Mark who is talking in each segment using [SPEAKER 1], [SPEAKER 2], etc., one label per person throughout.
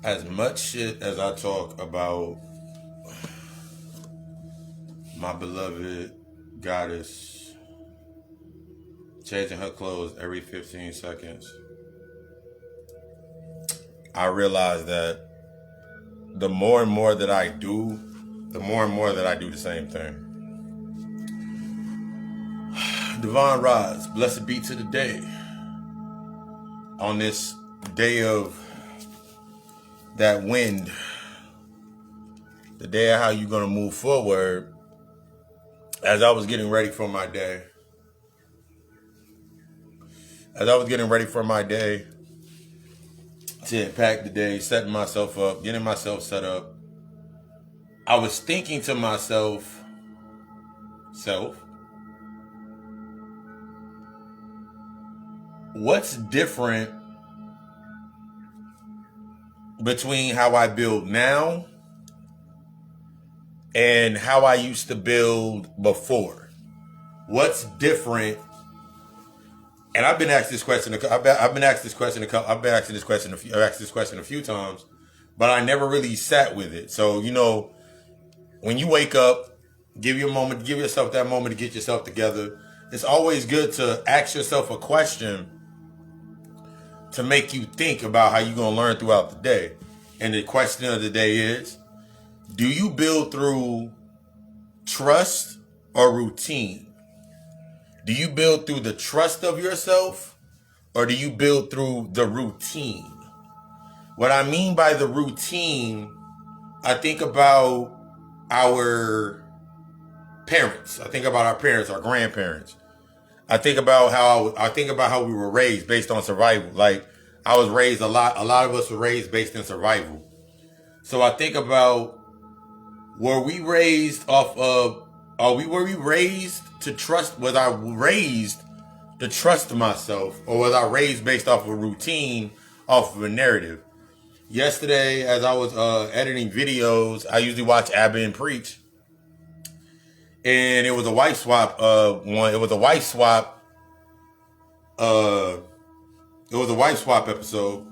[SPEAKER 1] As much shit as I talk about my beloved goddess changing her clothes every 15 seconds, I realize that the more and more that I do, the more and more that I do the same thing. Divine Rise, blessed be to the day. On this day of that wind, the day of how you're going to move forward, as I was getting ready for my day, to impact the day, setting myself up, getting myself set up, I was thinking to myself, what's different between how I build now and how I used to build before? What's different? And I've been asked this question. I've been asked this question a few times, but I never really sat with it. So, when you wake up, give yourself that moment to get yourself together. It's always good to ask yourself a question to make you think about how you're going to learn throughout the day. And the question of the day is, do you build through trust or routine? Do you build through the trust of yourself, or do you build through the routine? What I mean by the routine, I think about our parents. I think about our parents, our grandparents. I think about how we were raised based on survival. Like, I was raised a lot of us were raised based in survival. So I think about, were we raised to trust? Was I raised to trust myself, or was I raised based off of a routine, off of a narrative? Yesterday, as I was editing videos, I usually watch Abba and Preach, and it was a wife swap. It was a wife swap episode,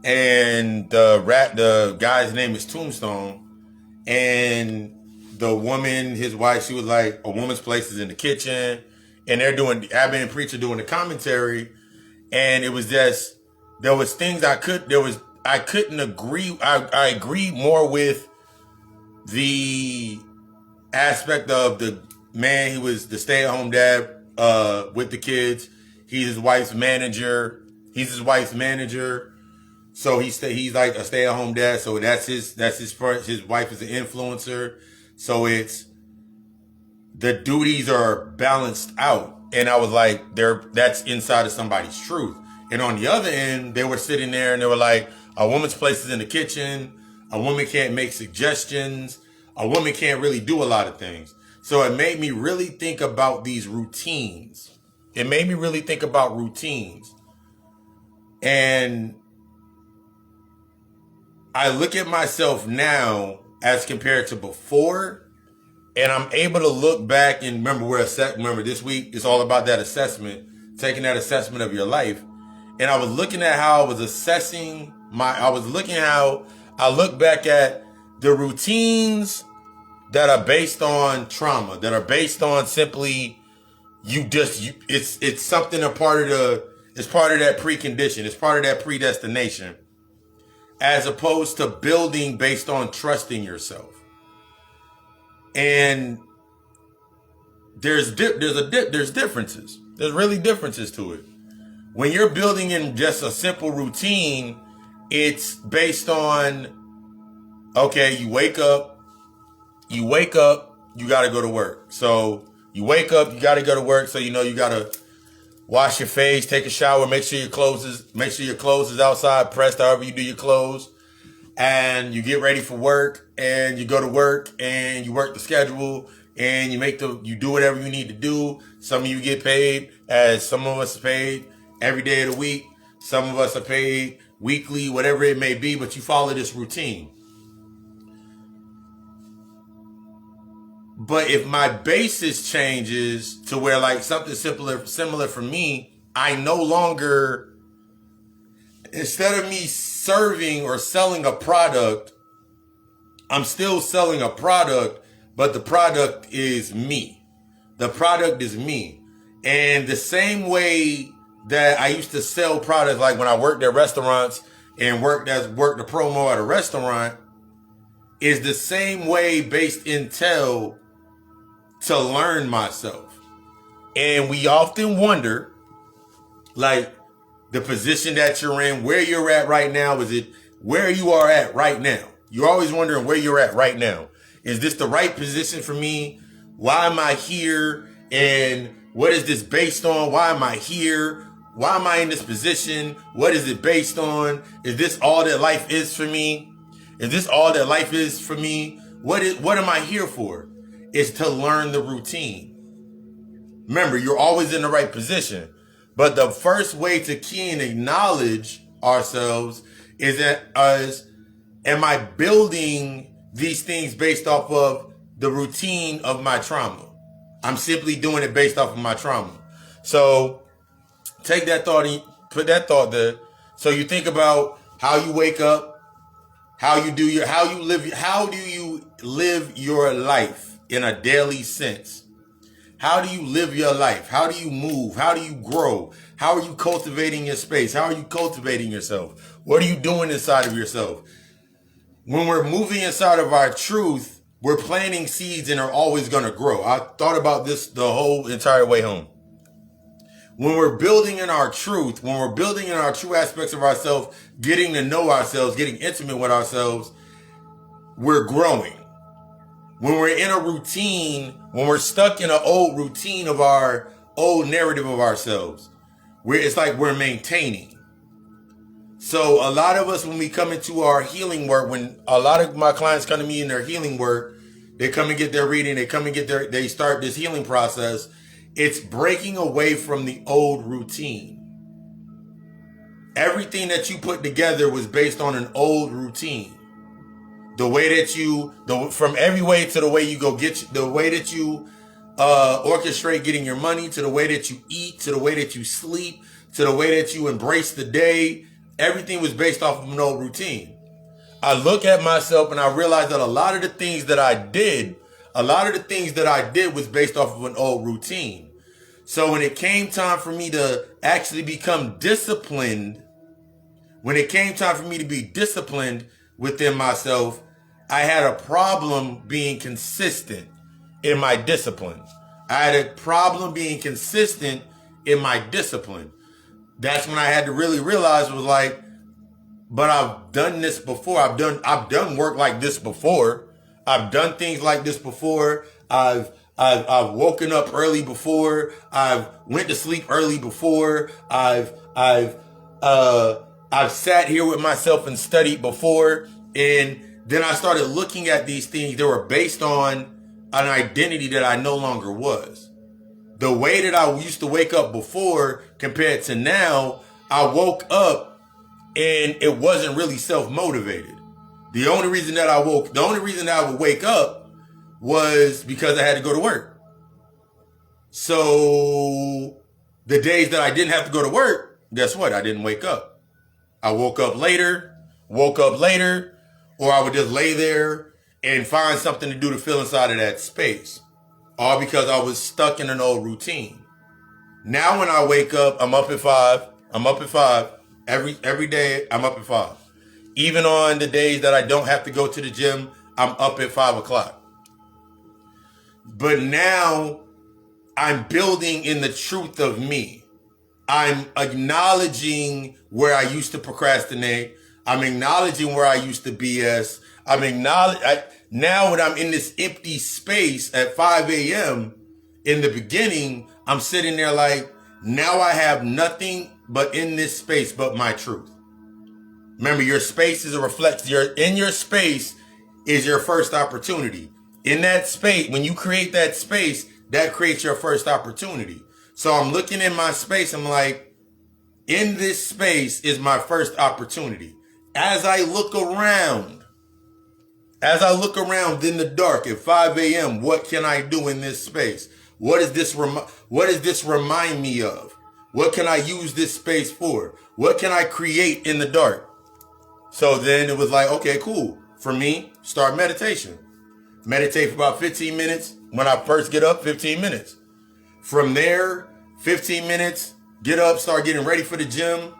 [SPEAKER 1] and the guy's name is Tombstone, and the woman, his wife, she was like, a woman's place is in the kitchen, and Abba and Preacher doing the commentary, and it was just, there was things I couldn't agree. I agreed more with the aspect of the man. He was the stay-at-home dad with the kids. He's his wife's manager. So he's like a stay-at-home dad. So that's his part. His wife is an influencer. So it's, the duties are balanced out. And I was like, that's inside of somebody's truth. And on the other end, they were sitting there and they were like, a woman's place is in the kitchen. A woman can't make suggestions. A woman can't really do a lot of things. So it made me really think about these routines. And I look at myself now as compared to before, and I'm able to look back and remember this week is all about that assessment, taking that assessment of your life. And I was looking at how I was assessing how I look back at the routines that are based on trauma, that are based on simply it's something it's part of that precondition, it's part of that predestination, as opposed to building based on trusting yourself. And there's differences. There's really differences to it. When you're building in just a simple routine, it's based on, okay, you wake up, you got to go to work. So you wake up, you got to go to work. So, you got to wash your face, take a shower, make sure your clothes is outside, pressed however you do your clothes. And you get ready for work, and you go to work, and you work the schedule, and you do whatever you need to do. Some of you get paid, as some of us are paid every day of the week. Some of us are paid weekly, whatever it may be, but you follow this routine. But if my basis changes to where, like, something similar for me, I no longer, instead of me serving or selling a product, I'm still selling a product, but the product is me. The product is me. And the same way that I used to sell products, like when I worked at restaurants and worked the promo at a restaurant, is the same way based Intel to learn myself. And we often wonder, like, the position that you're in, where you're at right now, is it where you are at right now? You're always wondering where you're at right now. Is this the right position for me? Why am I here? And what is this based on? Why am I here? Why am I in this position? What is it based on? Is this all that life is for me? Is this all that life is for me? What am I here for? It's to learn the routine. Remember, you're always in the right position. But the first way to key and acknowledge ourselves is am I building these things based off of the routine of my trauma? I'm simply doing it based off of my trauma. So take that thought, put that thought there. So you think about how you wake up, how do you live your life in a daily sense? How do you live your life? How do you move? How do you grow? How are you cultivating your space? How are you cultivating yourself? What are you doing inside of yourself? When we're moving inside of our truth, we're planting seeds and are always going to grow. I thought about this the whole entire way home. When we're building in our truth, when we're building in our true aspects of ourselves, getting to know ourselves, getting intimate with ourselves, we're growing. When we're in a routine, when we're stuck in an old routine of our old narrative of ourselves, it's like we're maintaining. So a lot of us, when we come into our healing work, when a lot of my clients come to me in their healing work, they come and get their reading, they start this healing process. It's breaking away from the old routine. Everything that you put together was based on an old routine. The way that from every way to the way you go the way that you orchestrate getting your money, to the way that you eat, to the way that you sleep, to the way that you embrace the day, everything was based off of an old routine. I look at myself and I realize that a lot of the things that I did was based off of an old routine. So when it came time for me to actually become disciplined, when it came time for me to be disciplined within myself, I had a problem being consistent in my discipline. I had a problem being consistent in my discipline. That's when I had to really realize, was like, but I've done this before. I've done work like this before. I've done things like this before. I've woken up early before. I've went to sleep early before. I've sat here with myself and studied before. And then I started looking at these things that were based on an identity that I no longer was. The way that I used to wake up before compared to now, I woke up and it wasn't really self-motivated. The only reason that I would wake up was because I had to go to work. So the days that I didn't have to go to work, guess what? I didn't wake up. I woke up later, or I would just lay there and find something to do to fill inside of that space. All because I was stuck in an old routine. Now when I wake up, I'm up at 5. Every day, I'm up at 5. Even on the days that I don't have to go to the gym, I'm up at 5 o'clock. But now I'm building in the truth of me. I'm acknowledging where I used to procrastinate. I'm acknowledging where I used to BS. Now when I'm in this empty space at 5 a.m., in the beginning, I'm sitting there like, now I have nothing but in this space but my truth. Remember, your space is a reflection. In your space is your first opportunity. In that space, when you create that space, that creates your first opportunity. So I'm looking in my space. I'm like, in this space is my first opportunity. As I look around in the dark at 5 a.m., what can I do in this space? What does this remind me of? What can I use this space for? What can I create in the dark? So then it was like, okay, cool. For me, start meditation. Meditate for about 15 minutes. When I first get up, 15 minutes. From there, 15 minutes, get up, start getting ready for the gym.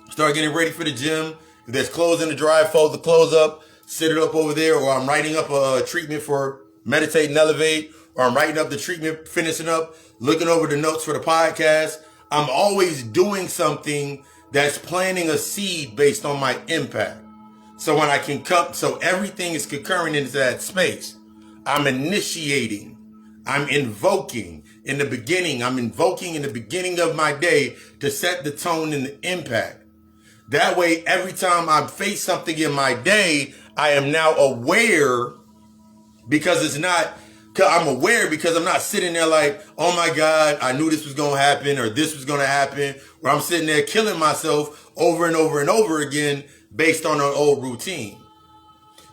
[SPEAKER 1] If there's clothes in the dryer, fold the clothes up, sit it up over there, or I'm writing up a treatment for Meditate and Elevate, or I'm writing up the treatment, finishing up, looking over the notes for the podcast. I'm always doing something that's planting a seed based on my impact. So when I can come, so everything is concurring into that space. I'm initiating. I'm invoking in the beginning. I'm invoking in the beginning of my day to set the tone and the impact. That way, every time I face something in my day, I am now aware because I'm aware because I'm not sitting there like, oh my God, I knew this was going to happen or this was going to happen. Where I'm sitting there killing myself over and over and over again based on an old routine.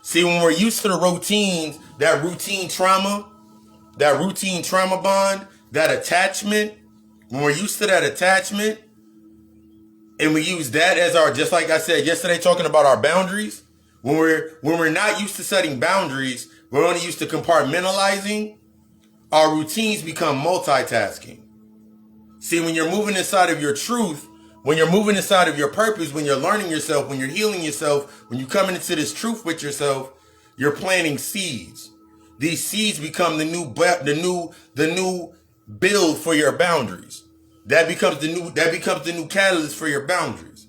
[SPEAKER 1] See, when we're used to the routines, that routine trauma bond, that attachment, when we're used to that attachment, and we use that as our, just like I said yesterday, talking about our boundaries, when we're not used to setting boundaries, we're only used to compartmentalizing, our routines become multitasking. See, when you're moving inside of your truth, when you're moving inside of your purpose, when you're learning yourself, when you're healing yourself, when you're coming into this truth with yourself, you're planting seeds. These seeds become the new build for your boundaries. That becomes the new catalyst for your boundaries.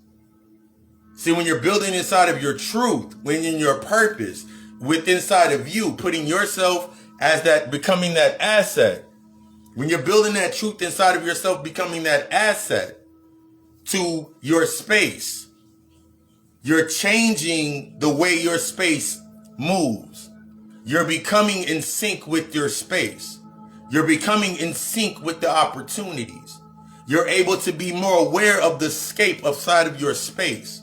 [SPEAKER 1] See, when you're building inside of your truth, when in your purpose, with inside of you, putting yourself as that, becoming that asset. When you're building that truth inside of yourself, becoming that asset to your space, you're changing the way your space moves. You're becoming in sync with your space. You're becoming in sync with the opportunities. You're able to be more aware of the scape outside of your space.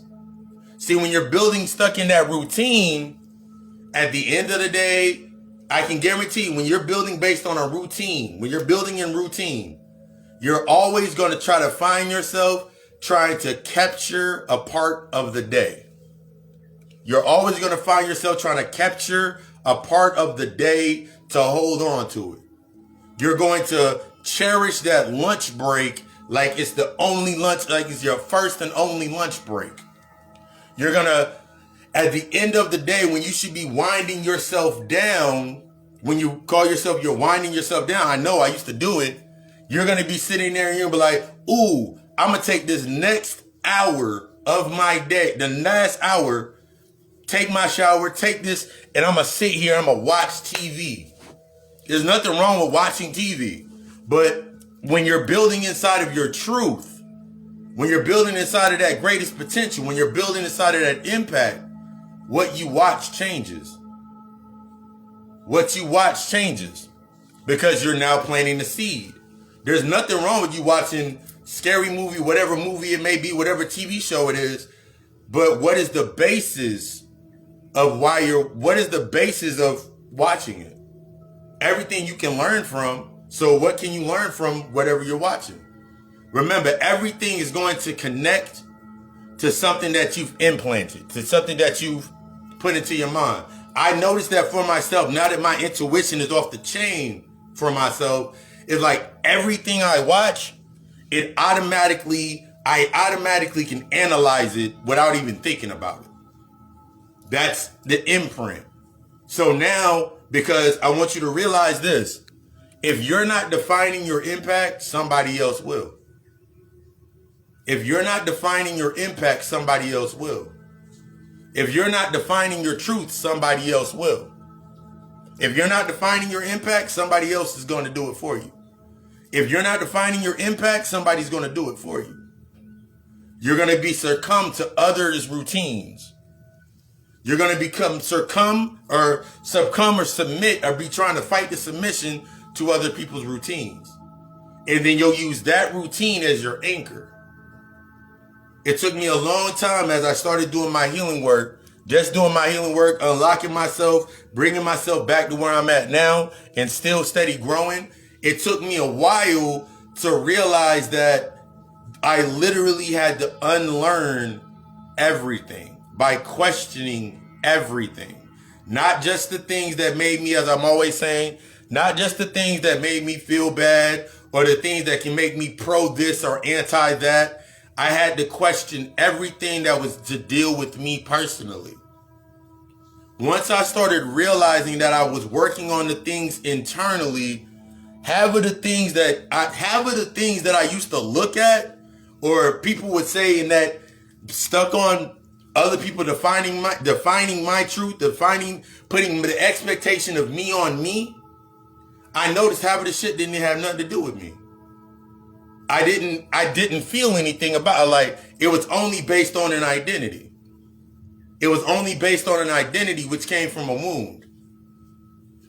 [SPEAKER 1] See, when you're building stuck in that routine, at the end of the day, I can guarantee you, when you're building based on a routine, when you're building in routine, you're always going to try to find yourself trying to capture a part of the day. You're always going to find yourself trying to capture a part of the day to hold on to it. You're going to cherish that lunch break like it's the only lunch, like it's your first and only lunch break. You're going to, at the end of the day, when you should be winding yourself down, when you call yourself, you're winding yourself down. I know I used to do it. You're going to be sitting there and you're going to be like, ooh, I'm going to take this next hour of my day, the last hour, take my shower, take this, and I'm going to sit here, I'm going to watch TV. There's nothing wrong with watching TV. But when you're building inside of your truth, when you're building inside of that greatest potential, when you're building inside of that impact, what you watch changes. What you watch changes because you're now planting the seed. There's nothing wrong with you watching scary movie, whatever movie it may be, whatever TV show it is. But what is the basis of what is the basis of watching it? Everything you can learn from. So what can you learn from whatever you're watching? Remember, everything is going to connect to something that you've implanted, to something that you've put into your mind. I noticed that for myself, now that my intuition is off the chain for myself, it's like everything I watch, I automatically can analyze it without even thinking about it. That's the imprint. So now, because I want you to realize this, if you're not defining your impact, somebody else will. If you're not defining your impact, somebody else will. If you're not defining your truth, somebody else will. If you're not defining your impact, somebody else is going to do it for you. If you're not defining your impact, somebody's going to do it for you. You're going to be succumb to others' routines. You're going to succumb or submit or be trying to fight the submission to other people's routines. And then you'll use that routine as your anchor. It took me a long time as I started doing my healing work, unlocking myself, bringing myself back to where I'm at now and still steady growing. It took me a while to realize that I literally had to unlearn everything. by questioning everything. Not just the things that made me, as I'm always saying, not just the things that made me feel bad or the things that can make me pro this or anti that. I had to question everything that was to deal with me personally. Once I started realizing that I was working on the things internally, half of the things that I used to look at, or people would say, and that stuck on other people defining my truth, putting the expectation of me on me, I noticed half of the shit didn't have nothing to do with me. I didn't feel anything about it. Like, it was only based on an identity. It was only based on an identity which came from a wound.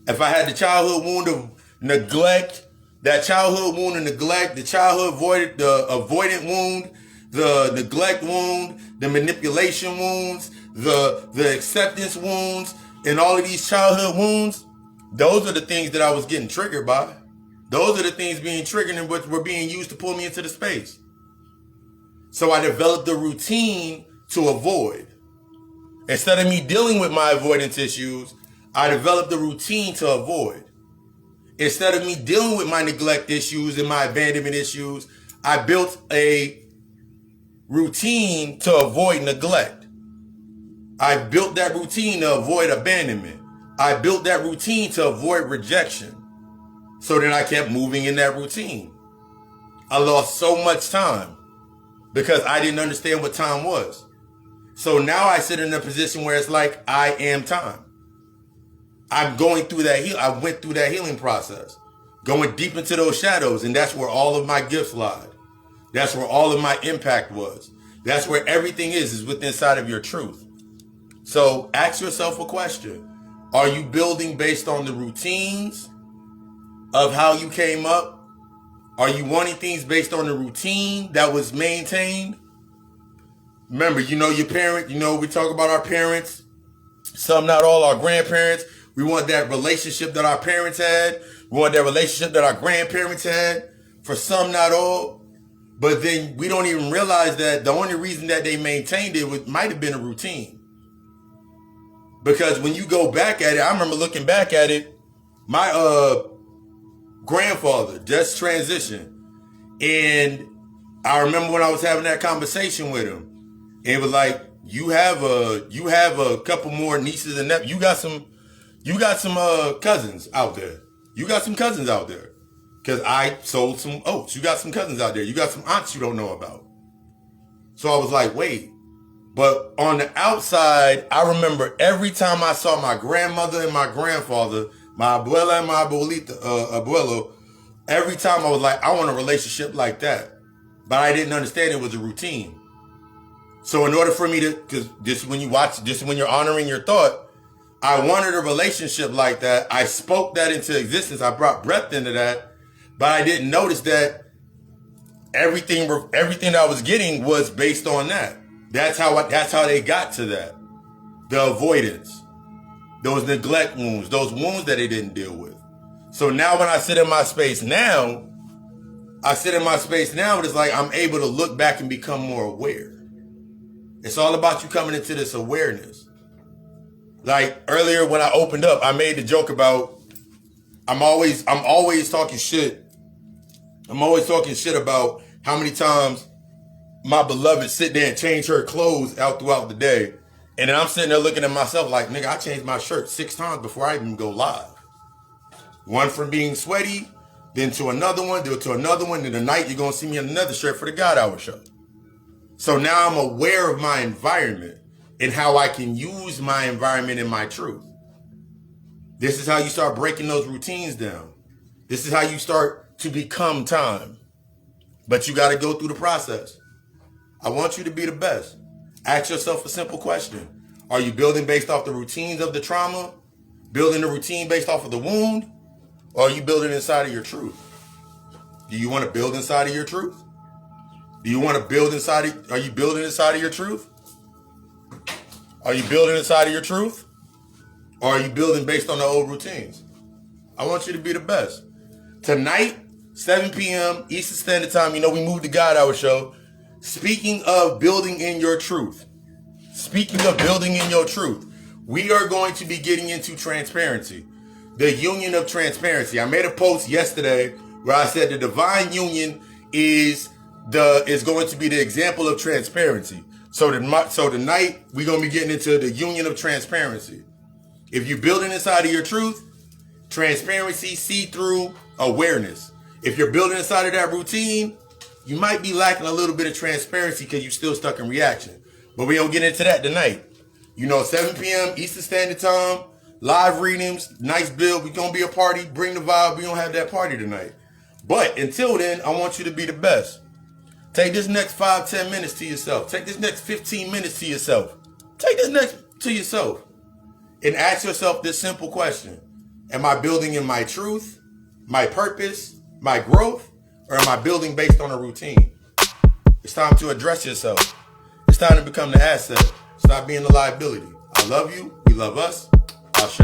[SPEAKER 1] If I had the childhood wound of neglect, that childhood wound of neglect, the avoidant wound, the neglect wound, the manipulation wounds, the acceptance wounds, and all of these childhood wounds, those are the things that I was getting triggered by. Those are the things being triggered and what were being used to pull me into the space. So I developed a routine to avoid. Instead of me dealing with my avoidance issues, I developed a routine to avoid. Instead of me dealing with my neglect issues and my abandonment issues, I built a routine to avoid neglect. I built that routine to avoid abandonment. I built that routine to avoid rejection. So then I kept moving in that routine. I lost so much time because I didn't understand what time was. So now I sit in a position where it's like I am time. I'm going through that I went through that healing process, going deep into those shadows, and that's where all of my gifts lied. That's where all of my impact was. That's where everything is within inside of your truth. So ask yourself a question. Are you building based on the routines of how you came up? Are you wanting things based on the routine that was maintained? Remember, your parent, we talk about our parents, some, not all, our grandparents. We want that relationship that our parents had. We want that relationship that our grandparents had. For some, not all. But then we don't even realize that the only reason that they maintained it might have been a routine. Because when you go back at it, I remember looking back at it, my grandfather just transitioned. And I remember when I was having that conversation with him, and it was like, you have a couple more nieces and nephews. You got some cousins out there. You got some cousins out there. Because I sold some oats. You got some cousins out there. You got some aunts you don't know about. So I was like, wait. But on the outside, I remember every time I saw my grandmother and my grandfather, my abuela and my abuelo, every time I was like, I want a relationship like that. But I didn't understand it was a routine. So in order for me to, because this is when you're honoring your thought, I wanted a relationship like that. I spoke that into existence. I brought breath into that. But I didn't notice that everything that I was getting was based on that. That's how they got to that. The avoidance, those neglect wounds, those wounds that they didn't deal with. So now when I sit in my space now, and it's like I'm able to look back and become more aware. It's all about you coming into this awareness. Like earlier when I opened up, I made the joke about I'm always talking shit. I'm always talking shit about how many times my beloved sit there and change her clothes out throughout the day. And then I'm sitting there looking at myself like, nigga, I changed my shirt 6 times before I even go live. One from being sweaty, then to another one, then to another one. Then tonight you're going to see me in another shirt for the God Hour show. So now I'm aware of my environment and how I can use my environment in my truth. This is how you start breaking those routines down. This is how you start to become time. But you got to go through the process. I want you to be the best. Ask yourself a simple question. Are you building based off the routines of the trauma? Building the routine based off of the wound? Or are you building inside of your truth? Do you want to build inside of your truth? Do you want to build inside of, are you building inside of your truth? Are you building inside of your truth? Or are you building based on the old routines? I want you to be the best. Tonight, 7 p.m. Eastern Standard Time, we moved the God Hour show. Speaking of building in your truth, Speaking of building in your truth, we are going to be getting into transparency. The union of transparency. I made a post yesterday where I said the divine union is going to be the example of transparency. So tonight we're going to be getting into the union of transparency. If you're building inside of your truth, transparency, see-through, awareness. If you're building inside of that routine, you might be lacking a little bit of transparency because you're still stuck in reaction. But we don't get into that tonight. 7 p.m. Eastern Standard Time, live readings, nice build. We're going to be a party. Bring the vibe. We're going to have that party tonight. But until then, I want you to be the best. Take this next 5-10 minutes to yourself. Take this next 15 minutes to yourself. Take this next to yourself. And ask yourself this simple question. Am I building in my truth, my purpose, my growth, or am I building based on a routine? It's time to address yourself. It's time to become the asset. Stop being the liability. I love you. We love us. Ashe.